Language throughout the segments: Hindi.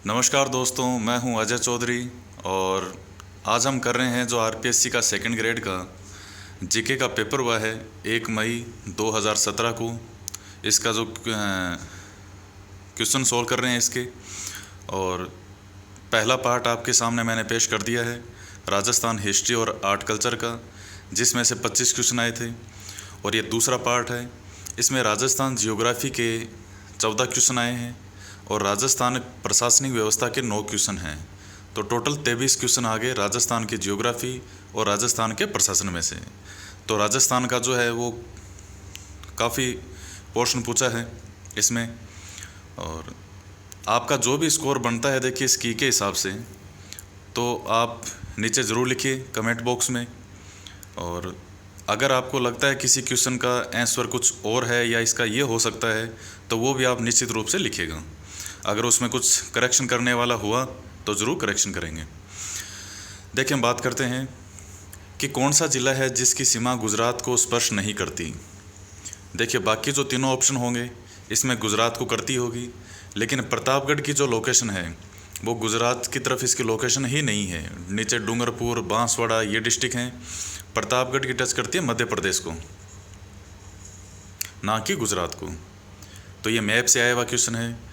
नमस्कार दोस्तों, मैं हूं अजय चौधरी और आज हम कर रहे हैं जो आरपीएससी का सेकंड ग्रेड का जीके का पेपर हुआ है 1 मई 2017 को। इसका जो क्वेश्चन सॉल्व कर रहे हैं इसके, और पहला पार्ट आपके सामने मैंने पेश कर दिया है राजस्थान हिस्ट्री और आर्ट कल्चर का, जिसमें से 25 क्वेश्चन आए थे। और ये दूसरा पार्ट है, इसमें राजस्थान जियोग्राफी के 14 क्वेश्चन आए हैं और राजस्थान प्रशासनिक व्यवस्था के 9 क्वेश्चन हैं। तो टोटल 23 क्वेश्चन आ गए राजस्थान की जियोग्राफी और राजस्थान के प्रशासन में से। तो राजस्थान का जो है वो काफ़ी पोर्शन पूछा है इसमें, और आपका जो भी स्कोर बनता है देखिए इस की के हिसाब से, तो आप नीचे ज़रूर लिखिए कमेंट बॉक्स में। और अगर आपको लगता है किसी क्वेश्चन का आंसर कुछ और है या इसका ये हो सकता है, तो वो भी आप निश्चित रूप से लिखिएगा। अगर उसमें कुछ करेक्शन करने वाला हुआ तो ज़रूर करेक्शन करेंगे। देखिए, हम बात करते हैं कि कौन सा ज़िला है जिसकी सीमा गुजरात को स्पर्श नहीं करती। देखिए, बाकी जो तीनों ऑप्शन होंगे इसमें गुजरात को करती होगी, लेकिन प्रतापगढ़ की जो लोकेशन है वो गुजरात की तरफ इसकी लोकेशन ही नहीं है। नीचे डूंगरपुर, बांसवाड़ा ये डिस्ट्रिक्ट हैं, प्रतापगढ़ की टच करती है मध्य प्रदेश को, ना कि गुजरात को। तो ये मैप से आया हुआ क्वेश्चन है।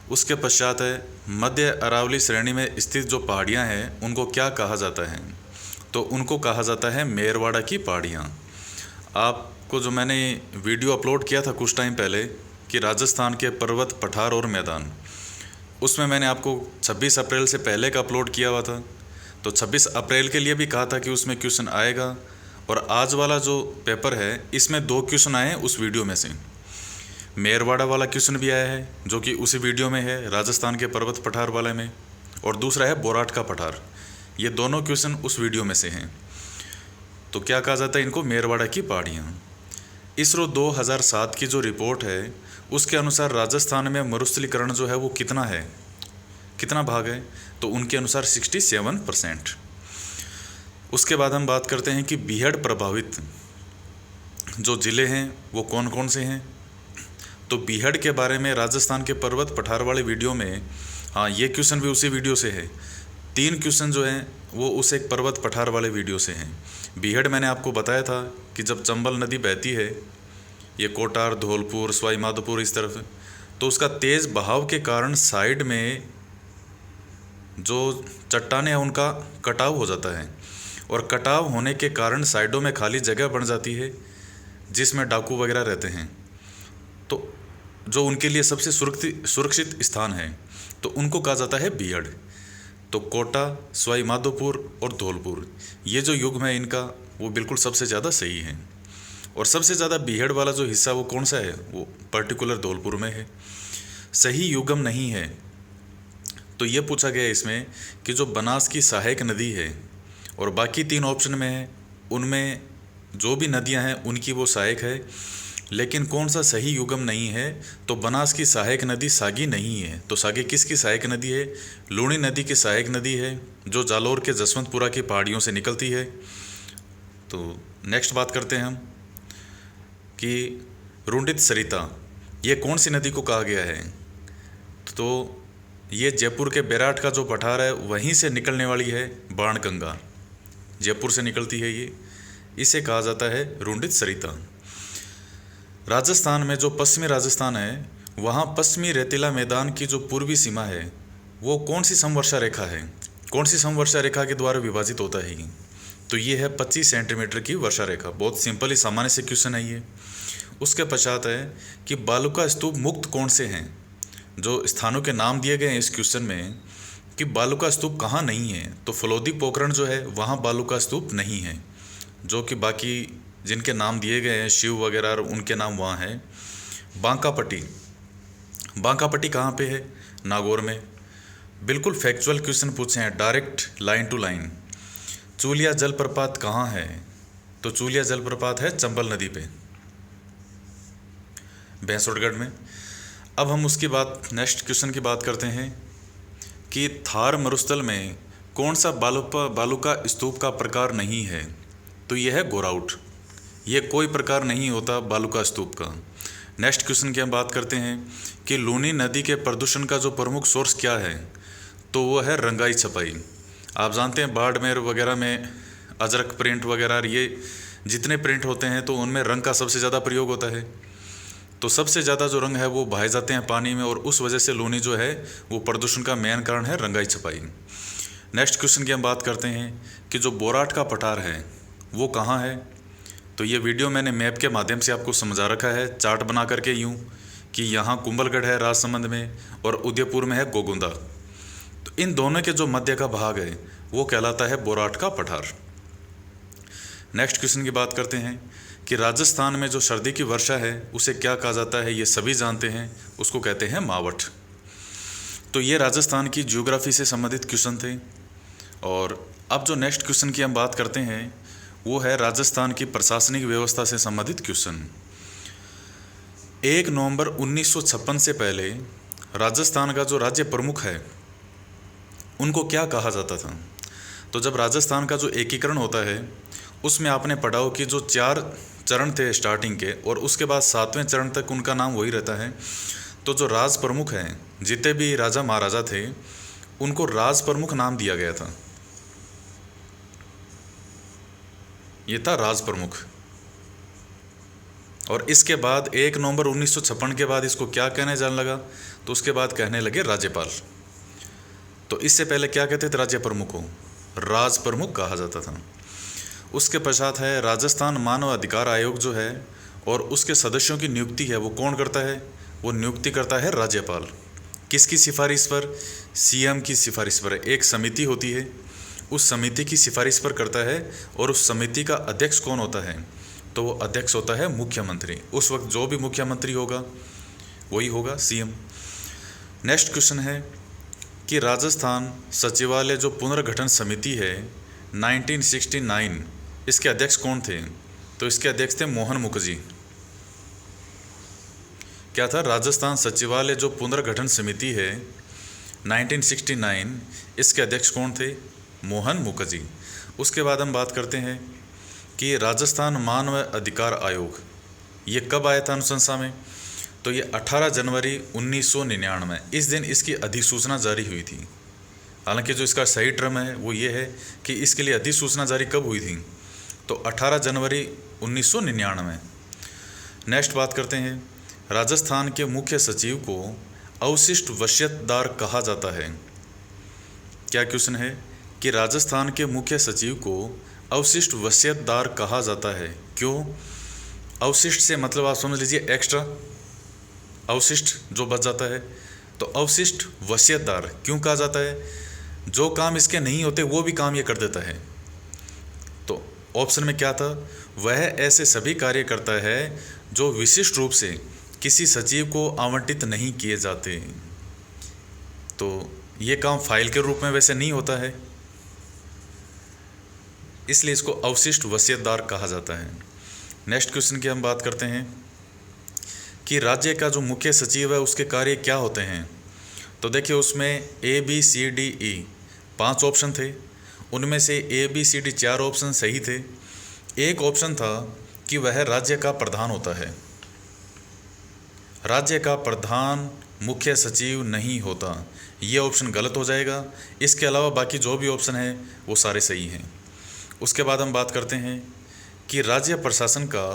उसके पश्चात है, मध्य अरावली श्रेणी में स्थित जो पहाड़ियाँ हैं उनको क्या कहा जाता है? तो उनको कहा जाता है मेरवाड़ा की पहाड़ियाँ। आपको जो मैंने वीडियो अपलोड किया था कुछ टाइम पहले कि राजस्थान के पर्वत, पठार और मैदान, उसमें मैंने आपको 26 अप्रैल से पहले का अपलोड किया हुआ था। तो 26 अप्रैल के लिए भी कहा था कि उसमें क्वेश्चन आएगा, और आज वाला जो पेपर है इसमें 2 क्वेश्चन आए हैं उस वीडियो में से। मेरवाड़ा वाला क्वेश्चन भी आया है जो कि उसी वीडियो में है, राजस्थान के पर्वत पठार वाले में, और दूसरा है बोराट का पठार। ये दोनों क्वेश्चन उस वीडियो में से हैं। तो क्या कहा जाता है इनको? मेरवाड़ा की पहाड़ियाँ। इसरो 2007 की जो रिपोर्ट है उसके अनुसार राजस्थान में मरुस्थलीकरण जो है वो कितना है, कितना भाग है? तो उनके अनुसार 67%। उसके बाद हम बात करते हैं कि बीहड़ प्रभावित जो ज़िले हैं वो कौन कौन से हैं। तो बीहड़ के बारे में राजस्थान के पर्वत पठार वाले वीडियो में, हाँ, ये क्वेश्चन भी उसी वीडियो से है। 3 क्वेश्चन जो हैं वो उस एक पर्वत पठार वाले वीडियो से हैं। बीहड़ मैंने आपको बताया था कि जब चंबल नदी बहती है ये कोटार, धौलपुर, सवाई माधोपुर इस तरफ, तो उसका तेज़ बहाव के कारण साइड में जो चट्टानें हैं उनका कटाव हो जाता है, और कटाव होने के कारण साइडों में खाली जगह बन जाती है जिसमें डाकू वगैरह रहते हैं। तो जो उनके लिए सबसे सुरक्षित स्थान है तो उनको कहा जाता है बीहड़। तो कोटा, सवाई माधोपुर और धौलपुर, ये जो युग्म है इनका वो बिल्कुल सबसे ज़्यादा सही है। और सबसे ज़्यादा बीहड़ वाला जो हिस्सा वो कौन सा है? वो पर्टिकुलर धौलपुर में है। सही युग्म नहीं है। तो ये पूछा गया इसमें कि जो बनास की सहायक नदी है, और बाकी 3 ऑप्शन में है उनमें जो भी नदियां हैं उनकी वो सहायक है, लेकिन कौन सा सही युग्म नहीं है? तो बनास की सहायक नदी सागी नहीं है। तो सागी किसकी सहायक नदी है? लूणी नदी की सहायक नदी है जो जालोर के जसवंतपुरा की पहाड़ियों से निकलती है। तो नेक्स्ट बात करते हैं हम कि रुंडित सरिता, ये कौन सी नदी को कहा गया है? तो ये जयपुर के बैराट का जो पठार है वहीं से निकलने वाली है बाणगंगा, जयपुर से निकलती है ये, इसे कहा जाता है रुंडित सरिता। राजस्थान में जो पश्चिमी राजस्थान है वहाँ पश्चिमी रेतीला मैदान की जो पूर्वी सीमा है वो कौन सी समवर्षा रेखा है? कौन सी समवर्षा रेखा के द्वारा विभाजित होता है? तो ये है 25 सेंटीमीटर की वर्षा रेखा। बहुत सिंपल ही सामान्य से क्वेश्चन है ये। उसके पश्चात है कि बालूका स्तूप मुक्त कौन से हैं? जो स्थानों के नाम दिए गए हैं इस क्वेश्चन में कि बालूका स्तूप कहाँ नहीं है, तो फलोदी पोखरण जो है वहाँ बालूका स्तूप नहीं है। जो कि बाकी जिनके नाम दिए गए हैं शिव वगैरह उनके नाम वहाँ हैं। बांकापट्टी, बांकापट्टी कहाँ पे है? नागौर में। बिल्कुल फैक्चुअल क्वेश्चन पूछे हैं, direct line to line. Chuliya जलप्रपात कहाँ है? तो चूलिया जलप्रपात है चंबल नदी पे, भैंसोटगढ़ में। अब हम उसकी बात, नेक्स्ट क्वेश्चन की बात करते हैं कि थार मरुस्थल में कौन सा बालूका स्तूप का प्रकार नहीं है? तो यह है गोराउट। ये कोई प्रकार नहीं होता बालूका स्तूप का। नेक्स्ट क्वेश्चन की हम बात करते हैं कि लूनी नदी के प्रदूषण का जो प्रमुख सोर्स क्या है? तो वो है रंगाई छपाई। आप जानते हैं बाड़मेर वगैरह में अजरक प्रिंट वगैरह ये जितने प्रिंट होते हैं तो उनमें रंग का सबसे ज़्यादा प्रयोग होता है। तो सबसे ज़्यादा जो रंग है वो बहाए जाते हैं पानी में, और उस वजह से लूनी जो है वो प्रदूषण का मेन कारण है रंगाई छपाई। नेक्स्ट क्वेश्चन की हम बात करते हैं कि जो बोराट का पठार है वो कहाँ है। तो ये वीडियो मैंने मैप के माध्यम से आपको समझा रखा है, चार्ट बना करके यूँ कि यहाँ कुंभलगढ़ है राजसमंद में और उदयपुर में है गोगुंदा। तो इन दोनों के जो मध्य का भाग है वो कहलाता है बोराट का पठार। नेक्स्ट क्वेश्चन की बात करते हैं कि राजस्थान में जो सर्दी की वर्षा है उसे क्या कहा जाता है, ये सभी जानते हैं, उसको कहते हैं मावठ। तो ये राजस्थान की ज्योग्राफी से संबंधित क्वेश्चन थे। और अब जो नेक्स्ट क्वेश्चन की हम बात करते हैं वो है राजस्थान की प्रशासनिक व्यवस्था से संबंधित क्वेश्चन। 1 नवंबर 1956 से पहले राजस्थान का जो राज्य प्रमुख है उनको क्या कहा जाता था। तो जब राजस्थान का जो एकीकरण होता है उसमें आपने पढ़ा हो कि जो 4 चरण थे स्टार्टिंग के, और उसके बाद 7वें चरण तक उनका नाम वही रहता है। तो जो राज प्रमुख हैं, जितने भी राजा महाराजा थे, उनको राज प्रमुख नाम दिया गया था। ये था राज प्रमुख। और इसके बाद 1 नवंबर 1956 के बाद इसको क्या कहने जाने लगा, तो उसके बाद कहने लगे राज्यपाल। तो इससे पहले क्या कहते थे राज्य प्रमुख को, राज प्रमुख कहा जाता था। उसके पश्चात है राजस्थान मानव अधिकार आयोग जो है, और उसके सदस्यों की नियुक्ति है वो कौन करता है, वो नियुक्ति करता है राज्यपाल। किसकी सिफारिश पर, सीएम की सिफारिश पर। एक समिति होती है, उस समिति की सिफारिश पर करता है, और उस समिति का अध्यक्ष कौन होता है, तो वो अध्यक्ष होता है मुख्यमंत्री। उस वक्त जो भी मुख्यमंत्री होगा वही होगा सीएम। नेक्स्ट क्वेश्चन है कि राजस्थान सचिवालय जो पुनर्गठन समिति है 1969, इसके अध्यक्ष कौन थे, तो इसके अध्यक्ष थे मोहन मुखर्जी। क्या था, राजस्थान सचिवालय जो पुनर्गठन समिति है 1969, इसके अध्यक्ष कौन थे, मोहन मुखर्जी। उसके बाद हम बात करते हैं कि राजस्थान मानव अधिकार आयोग ये कब आया था अनुशंसा में, तो ये 18 जनवरी 1999, इस दिन इसकी अधिसूचना जारी हुई थी। हालांकि जो इसका सही टर्म है वो ये है कि इसके लिए अधिसूचना जारी कब हुई थी, तो 18 जनवरी 1999। नेक्स्ट बात करते हैं, राजस्थान के मुख्य सचिव को अवशिष्ट वसीयतदार कहा जाता है। क्या क्वेश्चन है कि राजस्थान के मुख्य सचिव को अवशिष्ट वसीयतदार कहा जाता है। क्यों, अवशिष्ट से मतलब आप समझ लीजिए एक्स्ट्रा, अवशिष्ट जो बच जाता है, तो अवशिष्ट वसीयतदार क्यों कहा जाता है, जो काम इसके नहीं होते वो भी काम ये कर देता है। तो ऑप्शन में क्या था, वह ऐसे सभी कार्य करता है जो विशिष्ट रूप से किसी सचिव को आवंटित नहीं किए जाते। तो ये काम फाइल के रूप में वैसे नहीं होता है, इसलिए इसको अवशिष्ट वसीयतदार कहा जाता है। नेक्स्ट क्वेश्चन की हम बात करते हैं कि राज्य का जो मुख्य सचिव है उसके कार्य क्या होते हैं। तो देखिए उसमें ABCDE 5 ऑप्शन थे, उनमें से ABCD 4 ऑप्शन सही थे। एक ऑप्शन था कि वह राज्य का प्रधान होता है। राज्य का प्रधान मुख्य सचिव नहीं होता, ये ऑप्शन गलत हो जाएगा। इसके अलावा बाकी जो भी ऑप्शन है वो सारे सही हैं। उसके बाद हम बात करते हैं कि राज्य प्रशासन का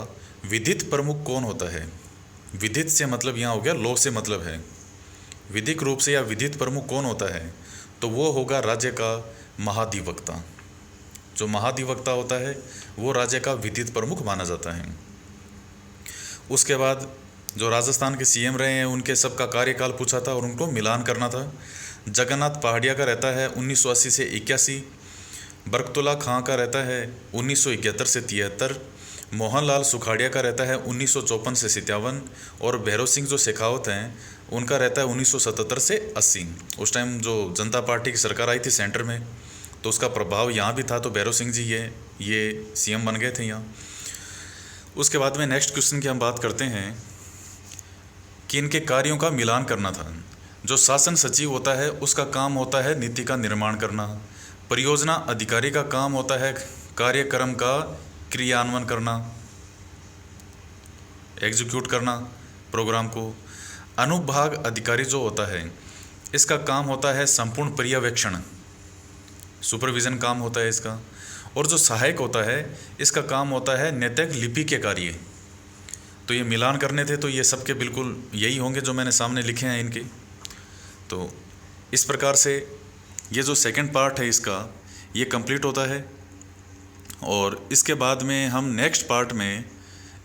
विधिक प्रमुख कौन होता है। विधिक से मतलब यहाँ हो गया लॉ से मतलब है, विधिक रूप से या विधिक प्रमुख कौन होता है, तो वो होगा राज्य का महाधिवक्ता। जो महाधिवक्ता होता है वो राज्य का विधिक प्रमुख माना जाता है। उसके बाद जो राजस्थान के सीएम रहे हैं उनके सबका कार्यकाल पूछा था और उनको मिलान करना था। जगन्नाथ पहाड़िया का रहता है 1980 से 81, बरकतुल्ला खां का रहता है 1971 से 73, मोहनलाल सुखाड़िया का रहता है 1954 से 57, और भैरव सिंह जो शेखावत हैं उनका रहता है 1977 से 80। उस टाइम जो जनता पार्टी की सरकार आई थी सेंटर में, तो उसका प्रभाव यहाँ भी था, तो भैरव सिंह जी ये सीएम बन गए थे यहाँ। उसके बाद में नेक्स्ट क्वेश्चन की हम बात करते हैं कि इनके कार्यों का मिलान करना था। जो शासन सचिव होता है उसका काम होता है नीति का निर्माण करना, परियोजना अधिकारी का काम होता है कार्यक्रम का क्रियान्वयन करना, एग्जीक्यूट करना प्रोग्राम को। अनुभाग अधिकारी जो होता है इसका काम होता है संपूर्ण पर्यवेक्षण, सुपरविज़न काम होता है इसका। और जो सहायक होता है इसका काम होता है नैतिक लिपि के कार्य। तो ये मिलान करने थे, तो ये सबके बिल्कुल यही होंगे जो मैंने सामने लिखे हैं इनके। तो इस प्रकार से ये जो सेकंड पार्ट है इसका ये कंप्लीट होता है, और इसके बाद में हम नेक्स्ट पार्ट में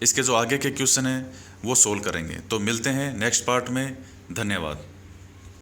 इसके जो आगे के क्वेश्चन हैं वो सोल्व करेंगे। तो मिलते हैं नेक्स्ट पार्ट में। धन्यवाद।